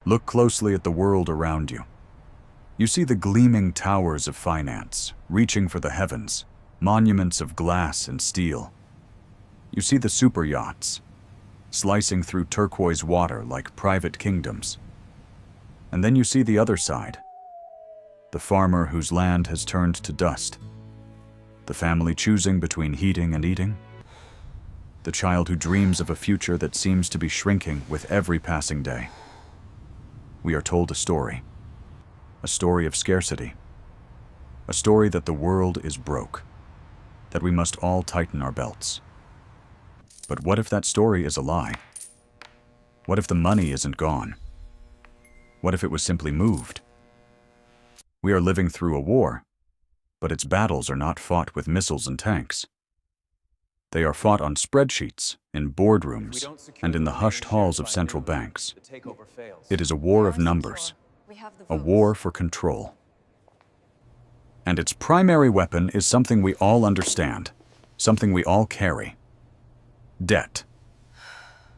Look closely at the world around you. You see the gleaming towers of finance, reaching for the heavens, monuments of glass and steel. You see the super yachts, slicing through turquoise water like private kingdoms. And then you see the other side, the farmer whose land has turned to dust, the family choosing between heating and eating, the child who dreams of a future that seems to be shrinking with every passing day. We are told a story of scarcity, a story that the world is broke, that we must all tighten our belts. But what if that story is a lie? What if the money isn't gone? What if it was simply moved? We are living through a war, but its battles are not fought with missiles and tanks. They are fought on spreadsheets, in boardrooms, and in the hushed halls of central banks. It is a war of numbers, a war for control. And its primary weapon is something we all understand, something we all carry: debt.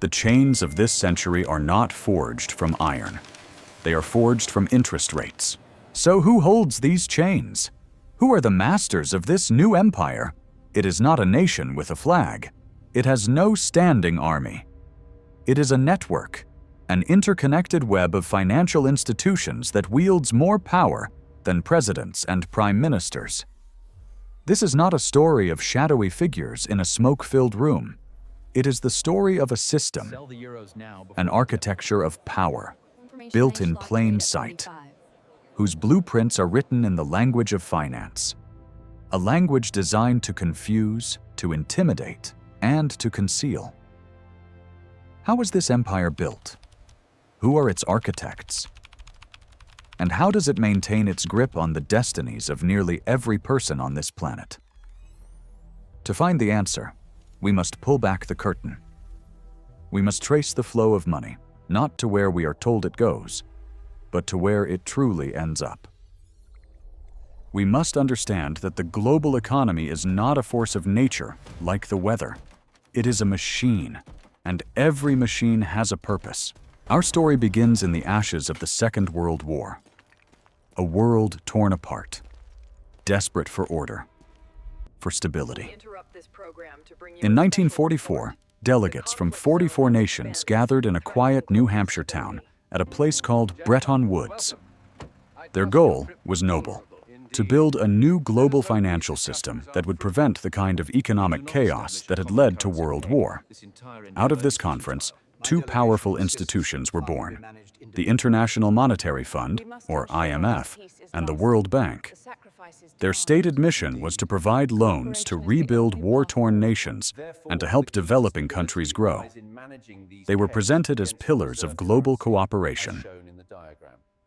The chains of this century are not forged from iron. They are forged from interest rates. So who holds these chains? Who are the masters of this new empire? It is not a nation with a flag. It has no standing army. It is a network, an interconnected web of financial institutions that wields more power than presidents and prime ministers. This is not a story of shadowy figures in a smoke-filled room. It is the story of a system, an architecture of power, built in plain sight, whose blueprints are written in the language of finance, a language designed to confuse, to intimidate, and to conceal. How was this empire built? Who are its architects? And how does it maintain its grip on the destinies of nearly every person on this planet? To find the answer, we must pull back the curtain. We must trace the flow of money, not to where we are told it goes, but to where it truly ends up. We must understand that the global economy is not a force of nature like the weather. It is a machine, and every machine has a purpose. Our story begins in the ashes of the Second World War. A world torn apart, desperate for order, for stability. In 1944, delegates from 44 nations gathered in a quiet New Hampshire town at a place called Bretton Woods. Their goal was noble: to build a new global financial system that would prevent the kind of economic chaos that had led to World War. Out of this conference, two powerful institutions were born: the International Monetary Fund, or IMF, and the World Bank. Their stated mission was to provide loans to rebuild war-torn nations and to help developing countries grow. They were presented as pillars of global cooperation.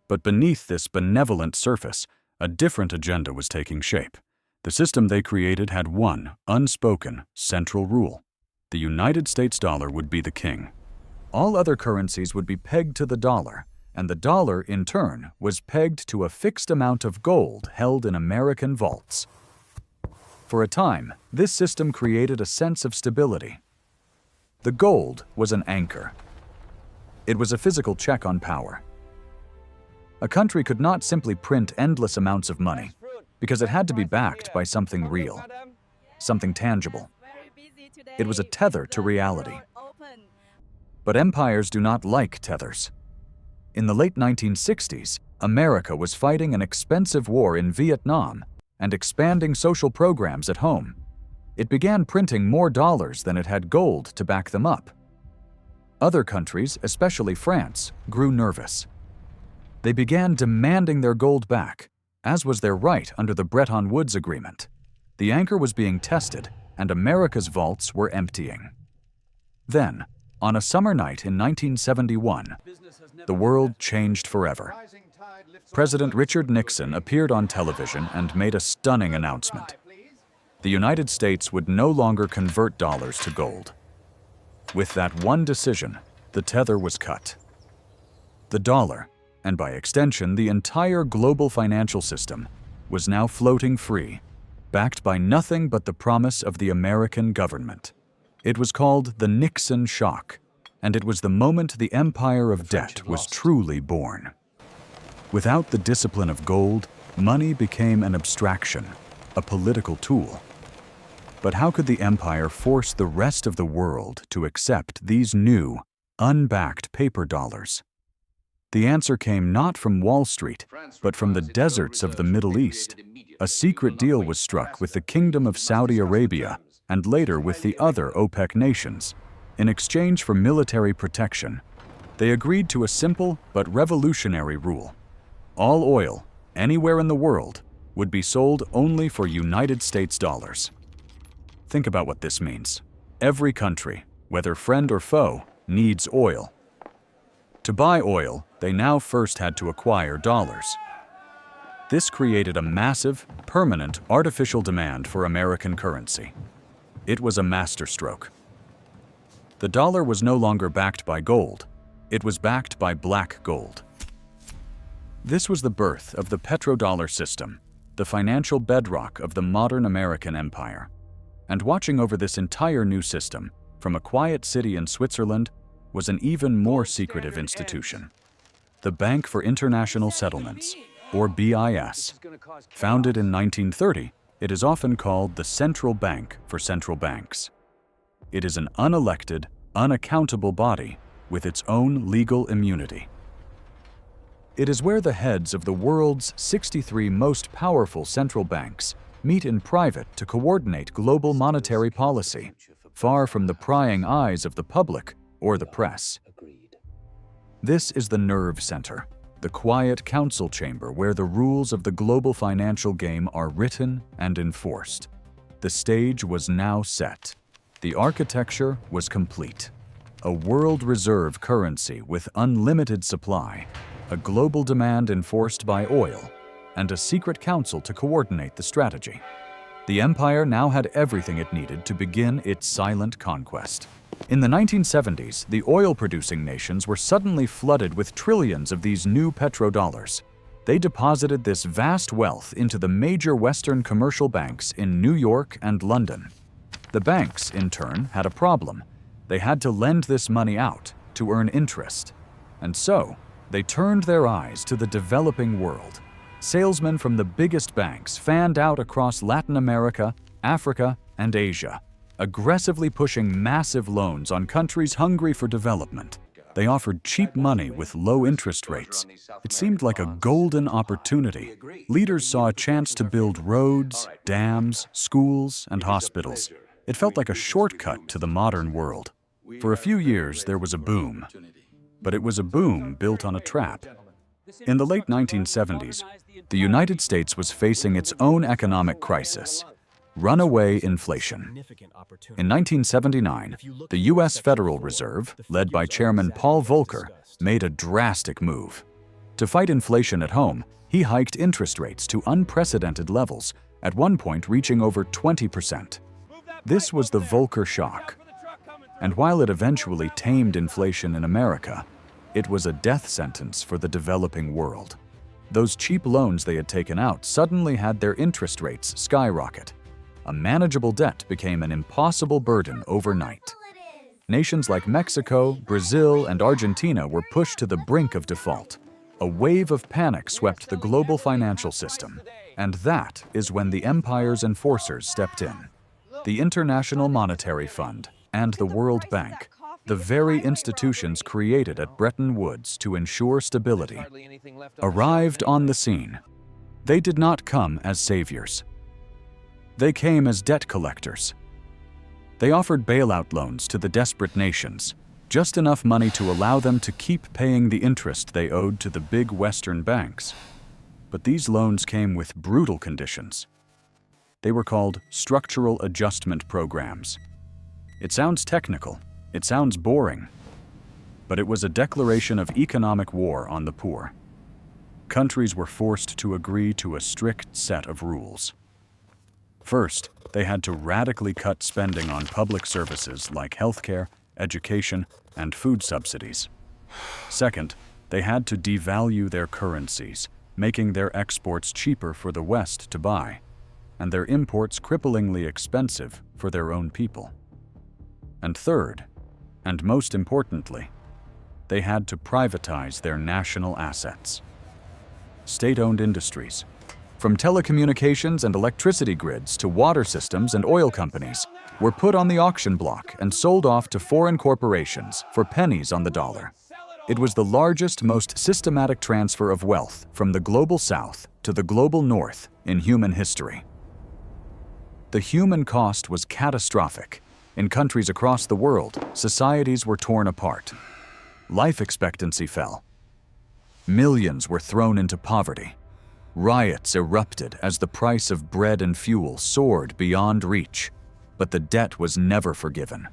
But beneath this benevolent surface, a different agenda was taking shape. The system they created had one unspoken central rule: the United States dollar would be the king. All other currencies would be pegged to the dollar, and the dollar, in turn, was pegged to a fixed amount of gold held in American vaults. For a time, this system created a sense of stability. The gold was an anchor. It was a physical check on power. A country could not simply print endless amounts of money, because it had to be backed by something real, something tangible. It was a tether to reality. But empires do not like tethers. In the late 1960s, America was fighting an expensive war in Vietnam and expanding social programs at home. It began printing more dollars than it had gold to back them up. Other countries, especially France, grew nervous. They began demanding their gold back, as was their right under the Bretton Woods Agreement. The anchor was being tested, and America's vaults were emptying. Then, on a summer night in 1971, the world changed forever. President Richard Nixon appeared on television and made a stunning announcement. The United States would no longer convert dollars to gold. With that one decision, the tether was cut. The dollar, and by extension the entire global financial system, was now floating free, backed by nothing but the promise of the American government. It was called the Nixon Shock, and it was the moment the empire of debt was truly born. Without the discipline of gold, money became an abstraction, a political tool. But how could the empire force the rest of the world to accept these new, unbacked paper dollars? The answer came not from Wall Street, but from the deserts of the Middle East. A secret deal was struck with the Kingdom of Saudi Arabia and later with the other OPEC nations. In exchange for military protection, they agreed to a simple but revolutionary rule. All oil, anywhere in the world, would be sold only for United States dollars. Think about what this means. Every country, whether friend or foe, needs oil. To buy oil, they now first had to acquire dollars. This created a massive, permanent, artificial demand for American currency. It was a masterstroke. The dollar was no longer backed by gold. It was backed by black gold. This was the birth of the petrodollar system, the financial bedrock of the modern American empire. And watching over this entire new system, from a quiet city in Switzerland, was an even more secretive institution. The Bank for International Settlements, or BIS. Founded in 1930, it is often called the central bank for central banks. It is an unelected, unaccountable body with its own legal immunity. It is where the heads of the world's 63 most powerful central banks meet in private to coordinate global monetary policy, far from the prying eyes of the public or the press. This is the nerve center, the quiet council chamber where the rules of the global financial game are written and enforced. The stage was now set. The architecture was complete. A world reserve currency with unlimited supply, a global demand enforced by oil, and a secret council to coordinate the strategy. The empire now had everything it needed to begin its silent conquest. In the 1970s, the oil-producing nations were suddenly flooded with trillions of these new petrodollars. They deposited this vast wealth into the major Western commercial banks in New York and London. The banks, in turn, had a problem. They had to lend this money out to earn interest. And so, they turned their eyes to the developing world. Salesmen from the biggest banks fanned out across Latin America, Africa, and Asia, aggressively pushing massive loans on countries hungry for development. They offered cheap money with low interest rates. It seemed like a golden opportunity. Leaders saw a chance to build roads, dams, schools, and hospitals. It felt like a shortcut to the modern world. For a few years, there was a boom. But it was a boom built on a trap. In the late 1970s, the United States was facing its own economic crisis, runaway inflation. In 1979, the U.S. Federal Reserve, led by Chairman Paul Volcker, made a drastic move. To fight inflation at home, he hiked interest rates to unprecedented levels, at one point reaching over 20%. This was the Volcker shock. And while it eventually tamed inflation in America, it was a death sentence for the developing world. Those cheap loans they had taken out suddenly had their interest rates skyrocket. A manageable debt became an impossible burden overnight. Nations like Mexico, Brazil, and Argentina were pushed to the brink of default. A wave of panic swept the global financial system, and that is when the empire's enforcers stepped in. The International Monetary Fund and the World Bank, the very institutions created at Bretton Woods to ensure stability, arrived on the scene. They did not come as saviors. They came as debt collectors. They offered bailout loans to the desperate nations, just enough money to allow them to keep paying the interest they owed to the big Western banks. But these loans came with brutal conditions. They were called structural adjustment programs. It sounds technical. It sounds boring, but it was a declaration of economic war on the poor. Countries were forced to agree to a strict set of rules. First, they had to radically cut spending on public services like healthcare, education, and food subsidies. Second, they had to devalue their currencies, making their exports cheaper for the West to buy, and their imports cripplingly expensive for their own people. And third, And most importantly, they had to privatize their national assets. State-owned industries, from telecommunications and electricity grids to water systems and oil companies, were put on the auction block and sold off to foreign corporations for pennies on the dollar. It was the largest, most systematic transfer of wealth from the global south to the global north in human history. The human cost was catastrophic. In countries across the world, societies were torn apart. Life expectancy fell. Millions were thrown into poverty. Riots erupted as the price of bread and fuel soared beyond reach. But the debt was never forgiven.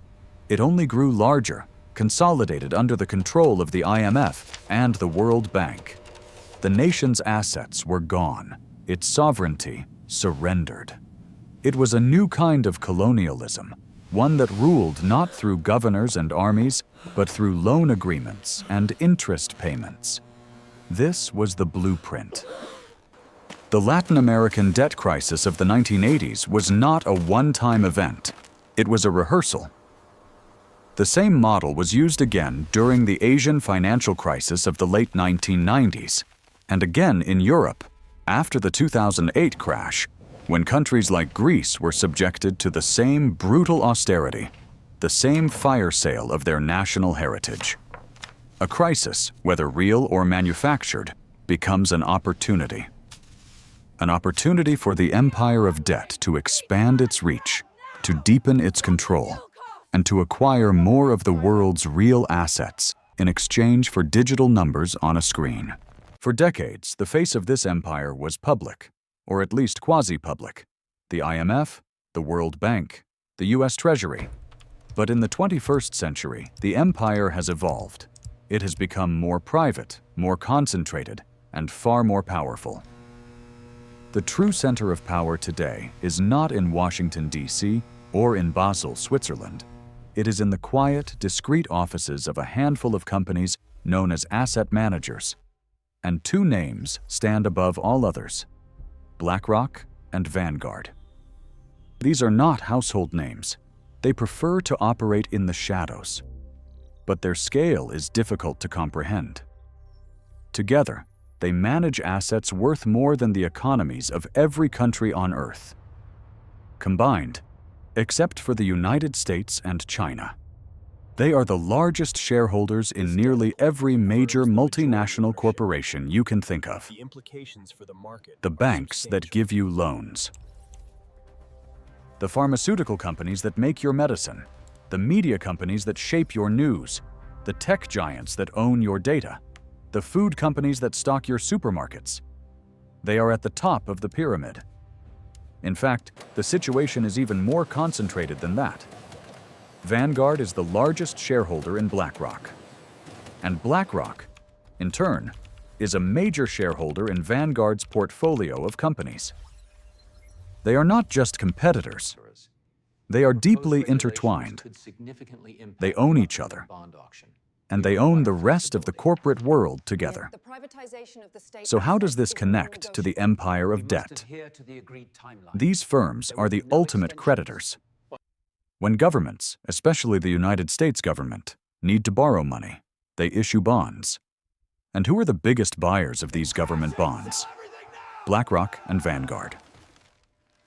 It only grew larger, consolidated under the control of the IMF and the World Bank. The nation's assets were gone, its sovereignty surrendered. It was a new kind of colonialism, one that ruled not through governors and armies, but through loan agreements and interest payments. This was the blueprint. The Latin American debt crisis of the 1980s was not a one-time event. It was a rehearsal. The same model was used again during the Asian financial crisis of the late 1990s, and again in Europe after the 2008 crash, when countries like Greece were subjected to the same brutal austerity, the same fire sale of their national heritage. A crisis, whether real or manufactured, becomes an opportunity. An opportunity for the empire of debt to expand its reach, to deepen its control, and to acquire more of the world's real assets in exchange for digital numbers on a screen. For decades, the face of this empire was public, or at least quasi-public: the IMF, the World Bank, the US Treasury. But in the 21st century, the empire has evolved. It has become more private, more concentrated, and far more powerful. The true center of power today is not in Washington, D.C., or in Basel, Switzerland. It is in the quiet, discreet offices of a handful of companies known as asset managers. And two names stand above all others: BlackRock and Vanguard. These are not household names. They prefer to operate in the shadows. But their scale is difficult to comprehend. Together, they manage assets worth more than the economies of every country on Earth. Combined, except for the United States and China, they are the largest shareholders in nearly every major multinational corporation you can think of. The banks that give you loans. The pharmaceutical companies that make your medicine. The media companies that shape your news. The tech giants that own your data. The food companies that stock your supermarkets. They are at the top of the pyramid. In fact, the situation is even more concentrated than that. Vanguard is the largest shareholder in BlackRock. And BlackRock, in turn, is a major shareholder in Vanguard's portfolio of companies. They are not just competitors. They are deeply intertwined. They own each other. And they own the rest of the corporate world together. So how does this connect to the empire of debt? These firms are the ultimate creditors. When governments, especially the United States government, need to borrow money, they issue bonds. And who are the biggest buyers of these government bonds? BlackRock and Vanguard.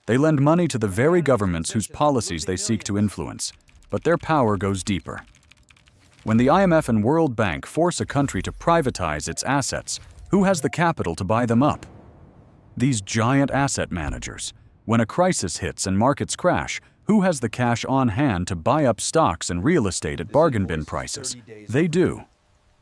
They lend money to the very governments whose policies they seek to influence, but their power goes deeper. When the IMF and World Bank force a country to privatize its assets, who has the capital to buy them up? These giant asset managers. When a crisis hits and markets crash, who has the cash on hand to buy up stocks and real estate at bargain bin prices? They do.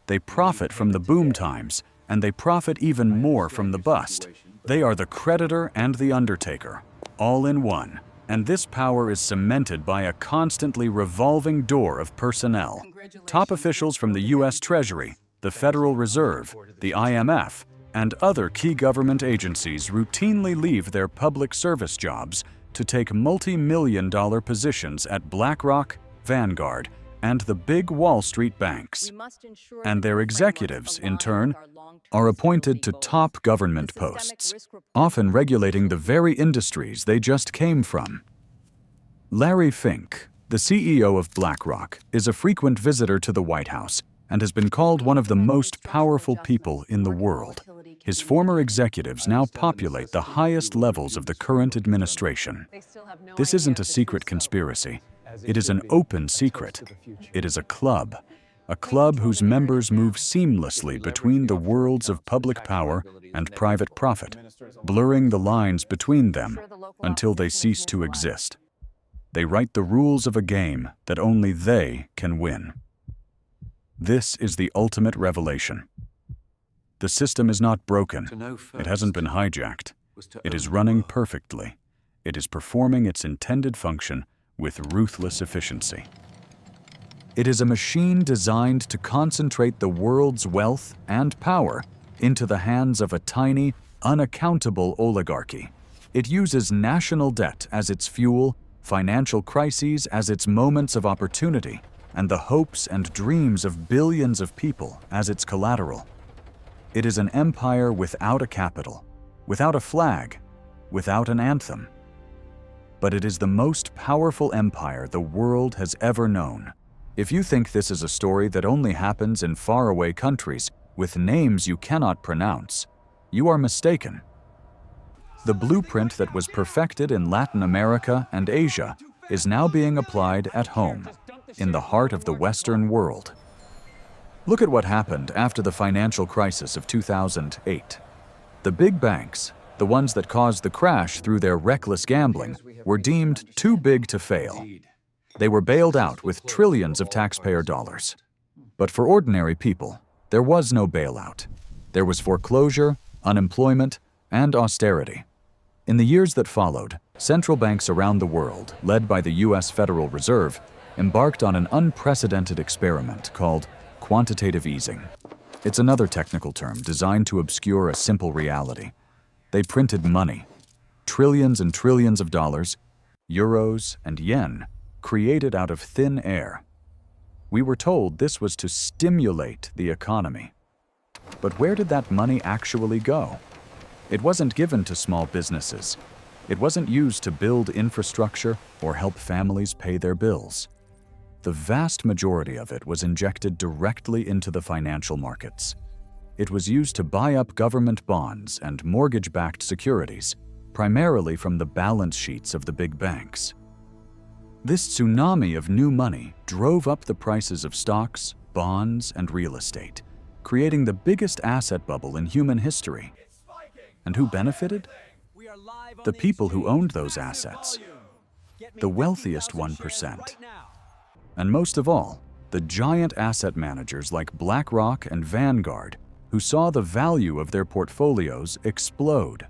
They profit from the boom times, and they profit even more from the bust. They are the creditor and the undertaker, all in one. And this power is cemented by a constantly revolving door of personnel. Top officials from the US Treasury, the Federal Reserve, the IMF, and other key government agencies routinely leave their public service jobs to take multi-million-dollar positions at BlackRock, Vanguard, and the big Wall Street banks. And their executives, in turn, are appointed to top government posts, often regulating the very industries they just came from. Larry Fink, The CEO of BlackRock is a frequent visitor to the White House and has been called one of the most powerful people in the world. His former executives now populate the highest levels of the current administration. This isn't a secret conspiracy. It is an open secret. It is a club whose members move seamlessly between the worlds of public power and private profit, blurring the lines between them until they cease to exist. They write the rules of a game that only they can win. This is the ultimate revelation. The system is not broken. It hasn't been hijacked. It is running perfectly. It is performing its intended function with ruthless efficiency. It is a machine designed to concentrate the world's wealth and power into the hands of a tiny, unaccountable oligarchy. It uses national debt as its fuel, financial crises as its moments of opportunity, and the hopes and dreams of billions of people as its collateral. It is an empire without a capital, without a flag, without an anthem. But it is the most powerful empire the world has ever known. If you think this is a story that only happens in faraway countries with names you cannot pronounce, you are mistaken. The blueprint that was perfected in Latin America and Asia is now being applied at home, in the heart of the Western world. Look at what happened after the financial crisis of 2008. The big banks, the ones that caused the crash through their reckless gambling, were deemed too big to fail. They were bailed out with trillions of taxpayer dollars. But for ordinary people, there was no bailout. There was foreclosure, unemployment, and austerity. In the years that followed, central banks around the world, led by the U.S. Federal Reserve, embarked on an unprecedented experiment called quantitative easing. It's another technical term designed to obscure a simple reality. They printed money, trillions and trillions of dollars, euros and yen, created out of thin air. We were told this was to stimulate the economy. But where did that money actually go? It wasn't given to small businesses. It wasn't used to build infrastructure or help families pay their bills. The vast majority of it was injected directly into the financial markets. It was used to buy up government bonds and mortgage-backed securities, primarily from the balance sheets of the big banks. This tsunami of new money drove up the prices of stocks, bonds, and real estate, creating the biggest asset bubble in human history. And who benefited? The people who owned those assets. The wealthiest 1%. And most of all, the giant asset managers like BlackRock and Vanguard, who saw the value of their portfolios explode.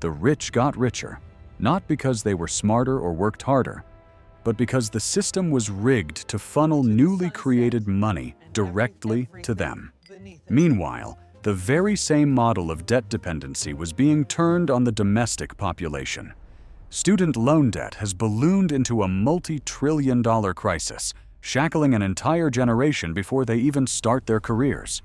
The rich got richer, not because they were smarter or worked harder, but because the system was rigged to funnel newly created money directly to them. Meanwhile, the very same model of debt dependency was being turned on the domestic population. Student loan debt has ballooned into a multi-trillion-dollar crisis, shackling an entire generation before they even start their careers.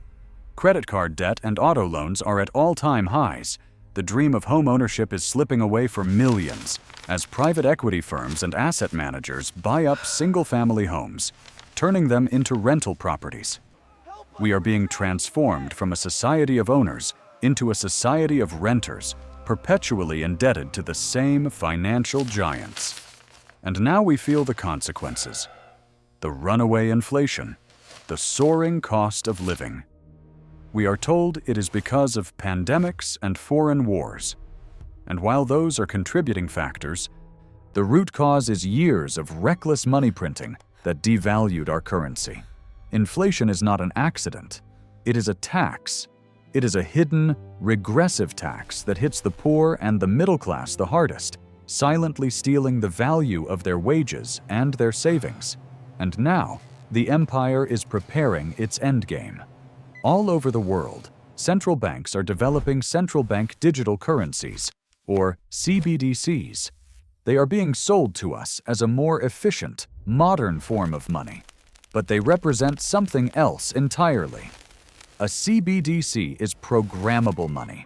Credit card debt and auto loans are at all-time highs. The dream of home ownership is slipping away for millions as private equity firms and asset managers buy up single-family homes, turning them into rental properties. We are being transformed from a society of owners into a society of renters, perpetually indebted to the same financial giants. And now we feel the consequences. The runaway inflation, the soaring cost of living. We are told it is because of pandemics and foreign wars. And while those are contributing factors, the root cause is years of reckless money printing that devalued our currency. Inflation is not an accident. It is a tax. It is a hidden, regressive tax that hits the poor and the middle class the hardest, silently stealing the value of their wages and their savings. And now, the empire is preparing its endgame. All over the world, central banks are developing central bank digital currencies, or CBDCs. They are being sold to us as a more efficient, modern form of money, but they represent something else entirely. A CBDC is programmable money.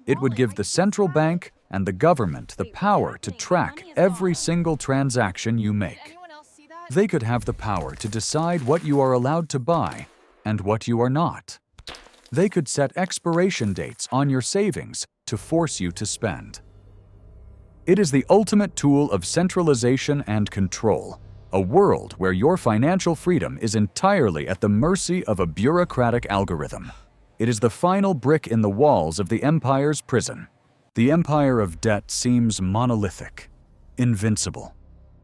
It would give the central bank and the government the power to track every single transaction you make. They could have the power to decide what you are allowed to buy and what you are not. They could set expiration dates on your savings to force you to spend. It is the ultimate tool of centralization and control, a world where your financial freedom is entirely at the mercy of a bureaucratic algorithm. It is the final brick in the walls of the empire's prison. The empire of debt seems monolithic, invincible.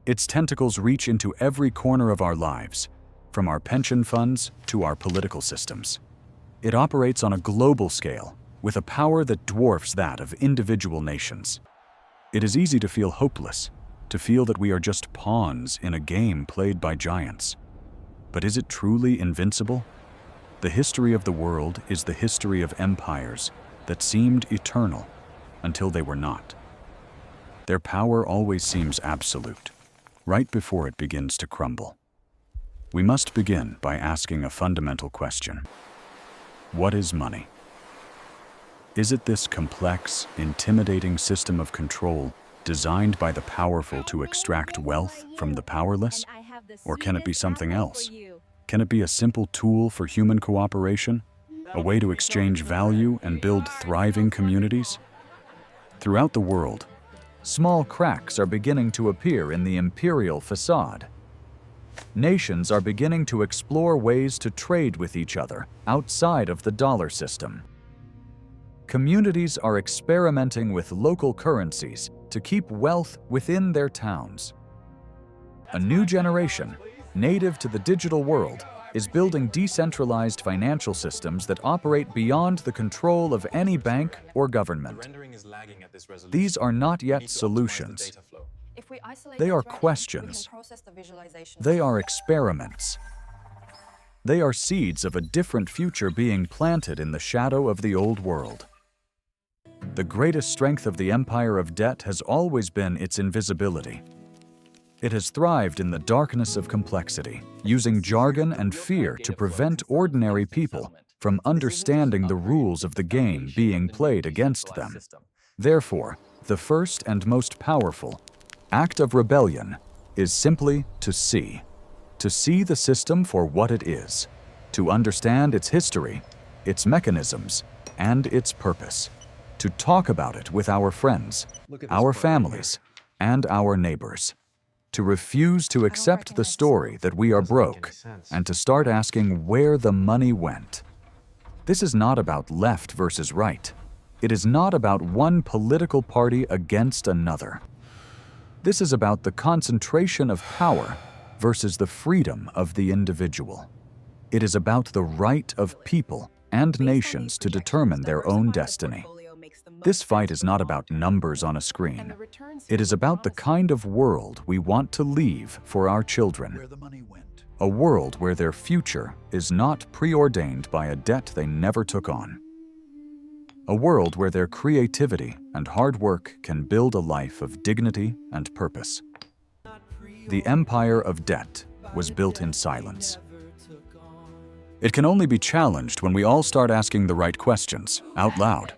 Its tentacles reach into every corner of our lives, from our pension funds to our political systems. It operates on a global scale, with a power that dwarfs that of individual nations. It is easy to feel hopeless, to feel that we are just pawns in a game played by giants. But is it truly invincible? The history of the world is the history of empires that seemed eternal until they were not. Their power always seems absolute, right before it begins to crumble. We must begin by asking a fundamental question. What is money? Is it this complex, intimidating system of control designed by the powerful to extract wealth from the powerless? Or can it be something else? Can it be a simple tool for human cooperation? A way to exchange value and build thriving communities? Throughout the world, small cracks are beginning to appear in the imperial facade. Nations are beginning to explore ways to trade with each other outside of the dollar system. Communities are experimenting with local currencies to keep wealth within their towns. A new generation, native to the digital world, is building decentralized financial systems that operate beyond the control of any bank or government. These are not yet solutions. They are questions. They are experiments. They are seeds of a different future being planted in the shadow of the old world. The greatest strength of the empire of debt has always been its invisibility. It has thrived in the darkness of complexity, using jargon and fear to prevent ordinary people from understanding the rules of the game being played against them. Therefore, the first and most powerful act of rebellion is simply to see the system for what it is, to understand its history, its mechanisms, and its purpose, to talk about it with our friends, our families, and our neighbors, to refuse to accept the story that we are broke, and to start asking where the money went. This is not about left versus right. It is not about one political party against another. This is about the concentration of power versus the freedom of the individual. It is about the right of people and nations to determine their own destiny. This fight is not about numbers on a screen. It is about the kind of world we want to leave for our children. A world where their future is not preordained by a debt they never took on. A world where their creativity and hard work can build a life of dignity and purpose. The empire of debt was built in silence. It can only be challenged when we all start asking the right questions, out loud.